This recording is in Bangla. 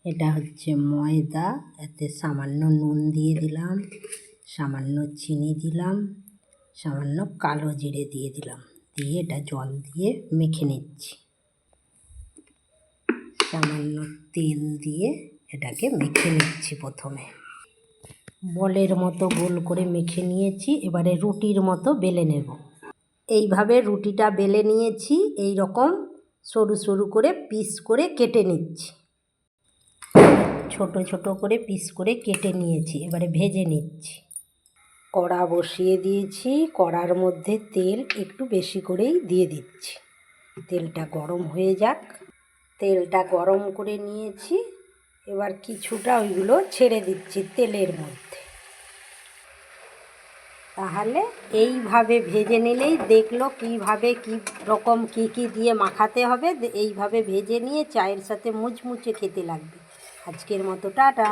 এটা হচ্ছে ময়দা, এতে সামান্য নুন দিয়ে দিলাম, সামান্য চিনি দিলাম, সামান্য কালো জিরে দিয়ে দিলাম, দিয়ে এটা জল দিয়ে মেখে নিচ্ছি। সামান্য তেল দিয়ে এটাকে মেখে নিচ্ছি। প্রথমে বলের মতো গোল করে মেখে নিয়েছি, এবারে রুটির মতো বেলে নেব। এইভাবে রুটিটা বেলে নিয়েছি, এই রকম সরু সরু করে পিস করে কেটে নিচ্ছি। ছোট ছোট করে পিস করে কেটে নিয়েছি, এবারে ভেজে নিচ্ছি। কড়া বসিয়ে দিয়েছি, কড়ার মধ্যে তেল একটু বেশি করেই দিয়ে দিচ্ছি। তেলটা গরম হয়ে যাক। তেলটা গরম করে নিয়েছি, এবার কিছুটা ওইগুলো ছেড়ে দিচ্ছি তেলের মধ্যে। তাহলে এইভাবে ভেজে নিলেই দেখলো কীভাবে কী রকম কী দিয়ে মাখাতে হবে। এইভাবে ভেজে নিয়ে চায়ের সাথে মুচমুচে খেতে লাগবে। আজকের মতো টাটা।